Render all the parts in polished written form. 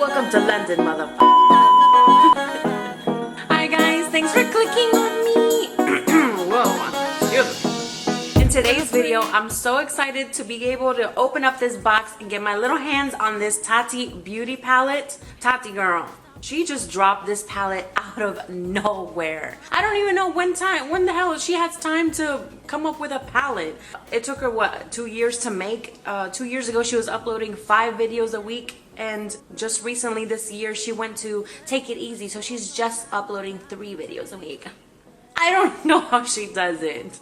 Welcome to London, motherfucker. Hi guys, thanks for clicking on me. Whoa. In today's video, I'm so excited to be able to open up this box and get my little hands on this Tati beauty palette. Tati girl, she just dropped this palette out of nowhere. I don't even know when the hell she has time to come up with a palette. It took her, what, 2 years to make? 2 years ago, she was uploading 5 videos a week. And just recently this year, she went to take it easy. So she's just uploading 3 videos a week. I don't know how she does it.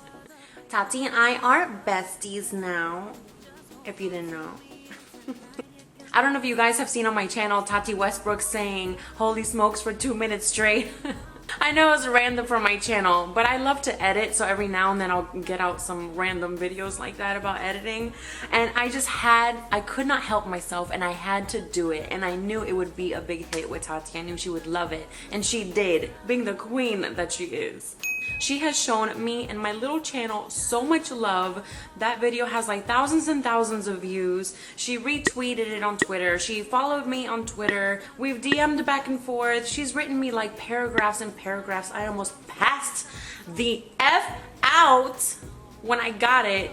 Tati and I are besties now, if you didn't know. I don't know if you guys have seen on my channel Tati Westbrook saying holy smokes for 2 minutes straight. I know it's random for my channel, but I love to edit, so every now and then I'll get out some random videos like that about editing. And I could not help myself, and I had to do it, and I knew it would be a big hit with Tati. I knew she would love it, and she did, being the queen that she is. She has shown me and my little channel so much love. That video has like thousands and thousands of views. She retweeted it on Twitter. She followed me on Twitter. We've DM'd back and forth. She's written me like paragraphs and paragraphs. I almost passed the F out when I got it.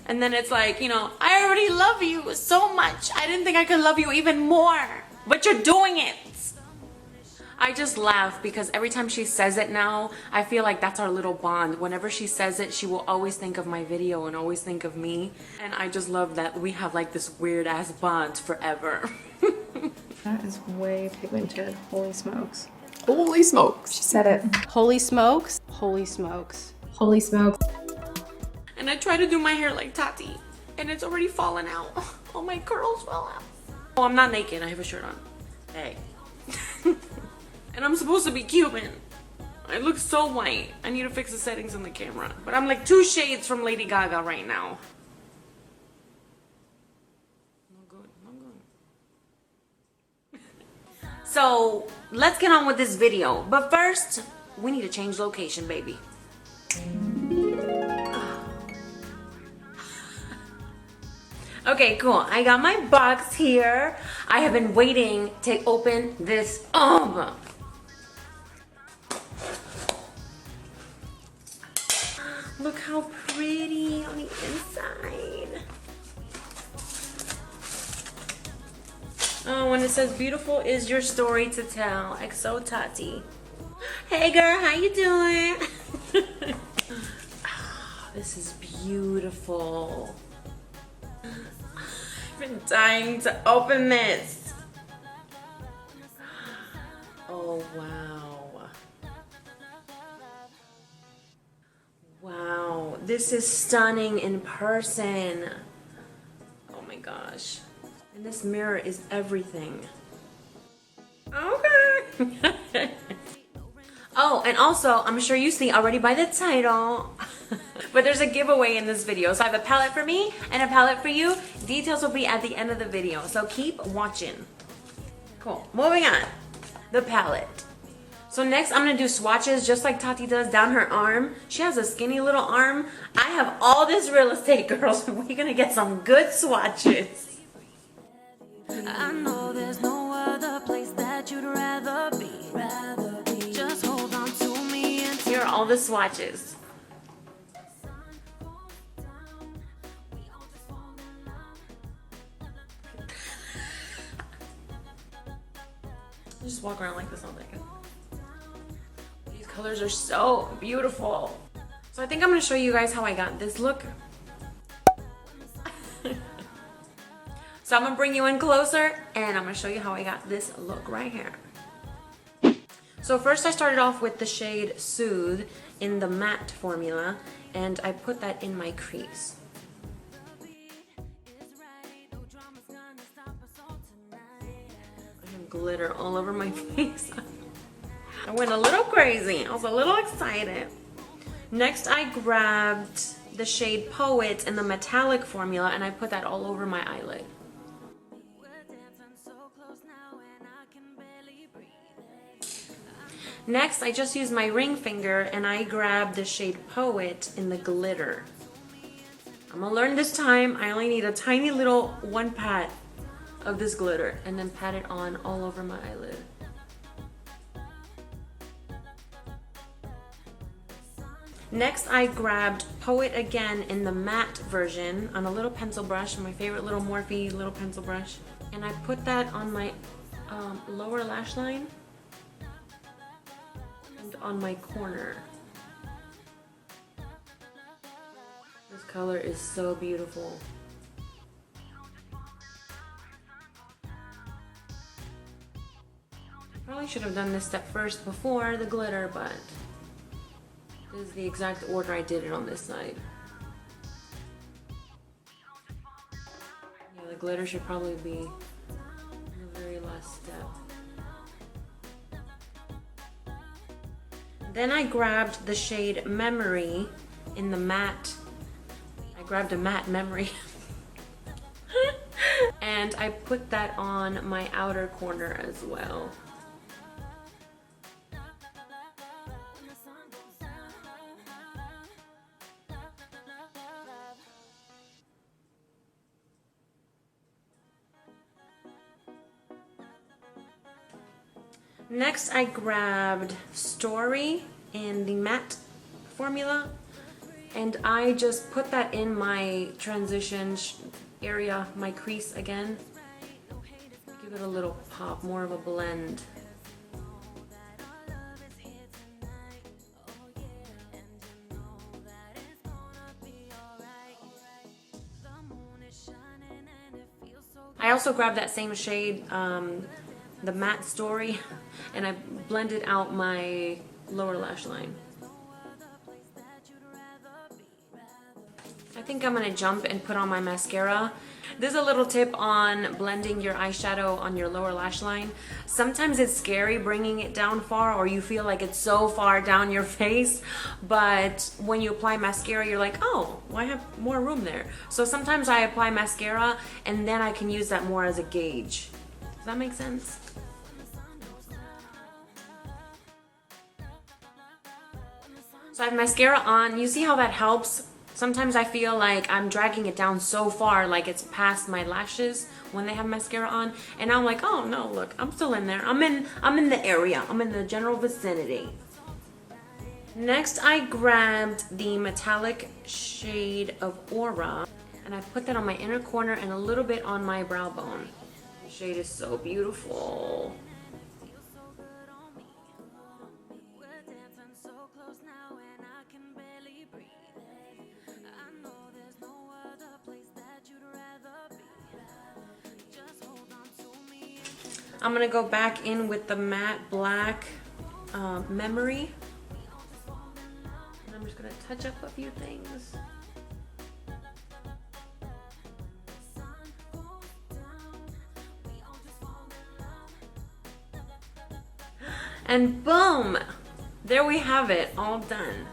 And then it's like, you know, I already love you so much. I didn't think I could love you even more. But you're doing it. I just laugh because every time she says it now, I feel like that's our little bond. Whenever she says it, she will always think of my video and always think of me. And I just love that we have like this weird ass bond forever. That is way pigmented. Holy smokes. Holy smokes. She said it. Holy smokes. Holy smokes. Holy smokes. And I try to do my hair like Tati, and it's already fallen out. All my curls fell out. Oh, I'm not naked. I have a shirt on. Hey. And I'm supposed to be Cuban. I look so white. I need to fix the settings on the camera. But I'm like 2 shades from Lady Gaga right now. Not good, not good. So, let's get on with this video. But first, we need to change location, baby. Okay, cool. I got my box here. I have been waiting to open this up. Look how pretty on the inside. Oh, and it says beautiful is your story to tell. XO Tati. Hey girl, how you doing? Oh, this is beautiful. I've been dying to open this. Oh wow. Wow, this is stunning in person. Oh my gosh. And this mirror is everything. Okay. Oh, and also, I'm sure you see already by the title, but there's a giveaway in this video. So I have a palette for me and a palette for you. Details will be at the end of the video, so keep watching. Cool, moving on. The palette. So next I'm gonna do swatches just like Tati does down her arm. She has a skinny little arm. I have all this real estate, girls. We're gonna get some good swatches. I know there's no other place that you'd rather be. Just hold on to me and here are all the swatches. Just walk around like this all day. These colors are so beautiful. So I think I'm gonna show you guys how I got this look. So I'm gonna bring you in closer and I'm gonna show you how I got this look right here. So first I started off with the shade Soothe in the matte formula, and I put that in my crease. I have glitter all over my face. I went a little crazy. I was a little excited. Next I grabbed the shade Poet in the metallic formula and I put that all over my eyelid. Next, I just used my ring finger and I grabbed the shade Poet in the glitter. I'm gonna learn this time. I only need a tiny little 1 pat of this glitter and then pat it on all over my eyelid. Next, I grabbed Poet again in the matte version on a little pencil brush, my favorite little Morphe little pencil brush. And I put that on my lower lash line and on my corner. This color is so beautiful. Probably should have done this step first before the glitter, but this is the exact order I did it on this side. Yeah, the glitter should probably be the very last step. Then I grabbed the shade Memory in the matte. I grabbed a matte Memory. And I put that on my outer corner as well. Next, I grabbed Story in the matte formula, and I just put that in my transition area, my crease again. Give it a little pop, more of a blend. I also grabbed that same shade, the matte Story, and I blended out my lower lash line. I think I'm gonna jump and put on my mascara. There's a little tip on blending your eyeshadow on your lower lash line. Sometimes it's scary bringing it down far, or you feel like it's so far down your face, but when you apply mascara, you're like, oh, well, I have more room there. So sometimes I apply mascara and then I can use that more as a gauge. Does that make sense? So I have mascara on. You see how that helps? Sometimes I feel like I'm dragging it down so far, like it's past my lashes when they have mascara on, and I'm like, oh no, look, I'm still in there. I'm in the area. I'm in the general vicinity. Next, I grabbed the metallic shade of Aura, and I put that on my inner corner and a little bit on my brow bone. The shade is so beautiful. I'm gonna go back in with the matte black Memory, and I'm just gonna touch up a few things. And boom! There we have it, all done.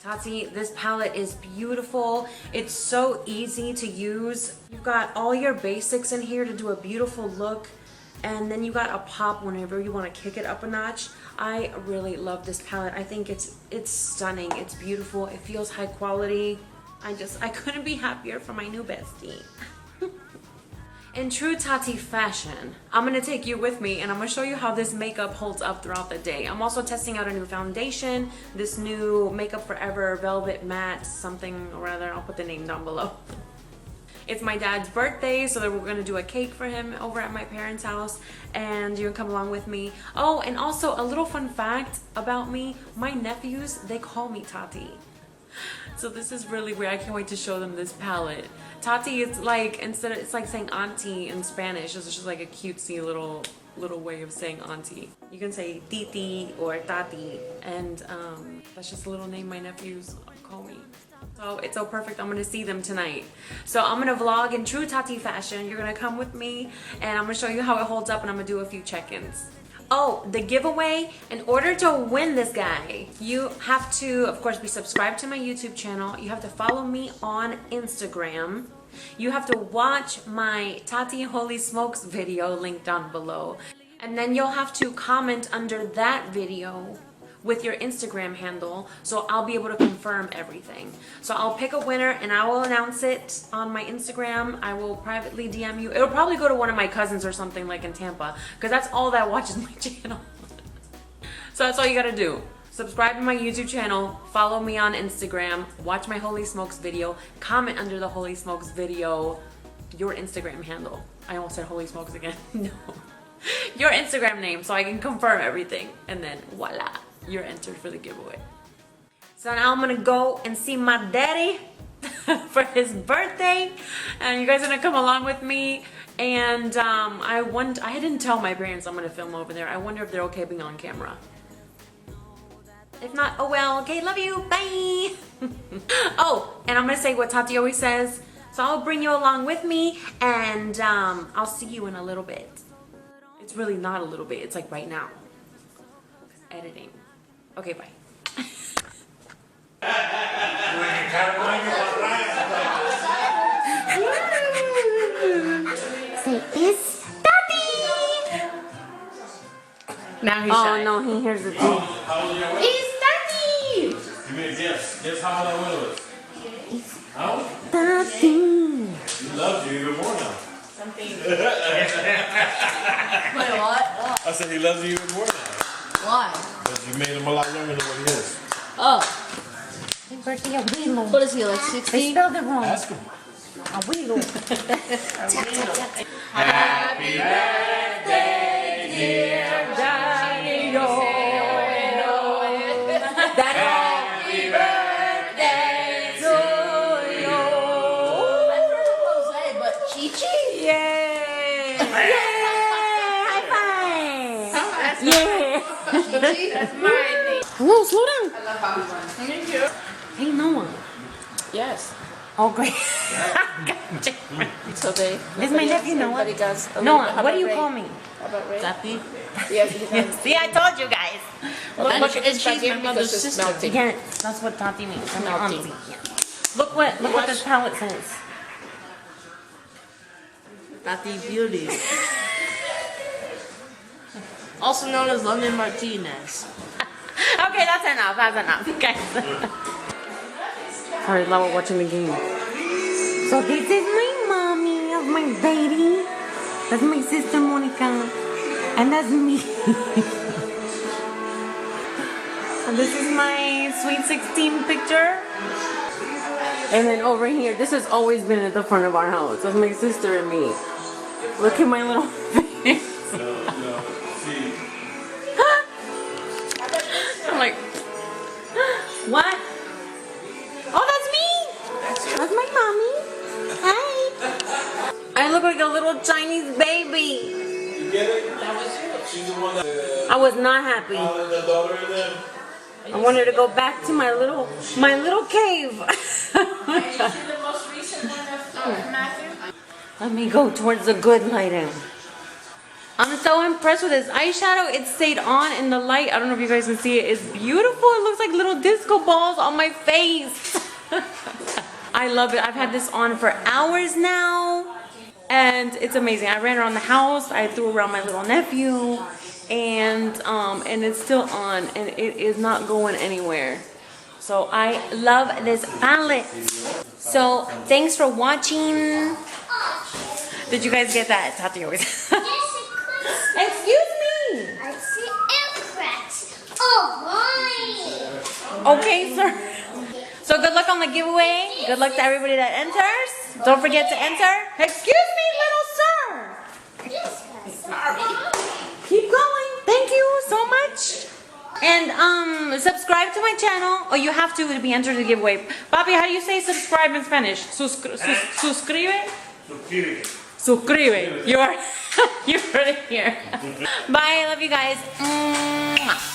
Tati, this palette is beautiful. It's so easy to use. You've got all your basics in here to do a beautiful look, and then you got a pop whenever you want to kick it up a notch. I really love this palette. I think it's stunning. It's beautiful. It feels high quality. I couldn't be happier for my new bestie. In true Tati fashion, I'm gonna take you with me and I'm gonna show you how this makeup holds up throughout the day. I'm also testing out a new foundation, this new Makeup Forever Velvet Matte something or other. I'll put the name down below. It's my dad's birthday, so we're gonna do a cake for him over at my parents' house, and you can come along with me. Oh, and also a little fun fact about me, my nephews, they call me Tati. So this is really weird. I can't wait to show them this palette. Tati is like, it's like saying auntie in Spanish. It's just like a cutesy little way of saying auntie. You can say titi or tati, and that's just a little name my nephews call me. So it's so perfect. I'm gonna see them tonight. So I'm gonna vlog in true Tati fashion. You're gonna come with me and I'm gonna show you how it holds up, and I'm gonna do a few check-ins. Oh, the giveaway, in order to win this guy, you have to, of course, be subscribed to my YouTube channel. You have to follow me on Instagram. You have to watch my Tati Holy Smokes video linked down below. And then you'll have to comment under that video with your Instagram handle, so I'll be able to confirm everything. So I'll pick a winner and I will announce it on my Instagram. I will privately DM you. It'll probably go to one of my cousins or something, like in Tampa, because that's all that watches my channel. So that's all you gotta do. Subscribe to my YouTube channel, follow me on Instagram, watch my Holy Smokes video, comment under the Holy Smokes video your Instagram handle. I almost said Holy Smokes again. No. Your Instagram name so I can confirm everything, and then voila, you're entered for the giveaway. So now I'm gonna go and see my daddy for his birthday, and you guys are gonna come along with me. And I didn't tell my parents I'm gonna film over there. I wonder if they're okay being on camera. If not, oh well. Okay, love you, bye. Oh, and I'm gonna say what Tati always says. So I'll bring you along with me, and I'll see you in a little bit. It's really not a little bit, it's like right now. Editing. Okay, bye. Say, it's Tati! Now he's Oh shy. no, he hears it too. It's Tati! Give me a guess. Guess how old I was. How old? Tati! He loves you even more now. Wait, what? I said he loves you even more now. Why? Because you made him a lot younger than what he is. Oh. Happy birthday, Abuelo. What is he, like They 16? spelled it wrong. Ask him. Abuelo. Happy birthday, dear Daddy-o. Happy birthday to you. I heard Jose, but Chi-Chi? Yay! High five! Yeah! Chi-Chi? That's mine. Hello, slow down. I love how he runs. Thank you. Hey, Noah. Yes. Oh, great. So they. This is my nephew, Noah. Everybody does a little bit. Noah, How what do about you Ray? call me? How about Ray? Tati. Yes. See, I told you guys. And she's my mother's sister. Yeah, that's what Tati means. I'm your Melting. auntie. Yeah. Look what this palette says. Tatibeauty. Also known as London Martinez. Okay, that's enough. That's enough, guys. Sorry, love watching the game. So this is my mommy of my baby. That's my sister Monica, and that's me. And this is my sweet 16 picture. And then over here, this has always been at the front of our house. That's my sister and me. Look at my little face. See. I'm like, what? Oh, that's me. That's my mommy. Hi. I look like a little Chinese baby. You get it? That was you. She's the one that. I was not happy. The daughter in them. I wanted to go back to my little cave. The most recent one of Matthew? Let me go towards the good lighting. I'm so impressed with this eyeshadow. It stayed on in the light. I don't know if you guys can see it. It's beautiful. It looks like little disco balls on my face. I love it. I've had this on for hours now. And it's amazing. I ran around the house. I threw around my little nephew. And it's still on. And it is not going anywhere. So I love this palette. So thanks for watching. Did you guys get that? Tati always. Excuse me. I see aircrafts. Oh, Okay, sir. So good luck on the giveaway. Good luck to everybody that enters. Don't forget to enter. Excuse me, little sir. Keep going. Thank you so much. And subscribe to my channel. Oh, you have to be entered in the giveaway. Papi, how do you say subscribe in Spanish? Suscribe? Suscribe. You are you heard it here. Bye. I love you guys. Mwah.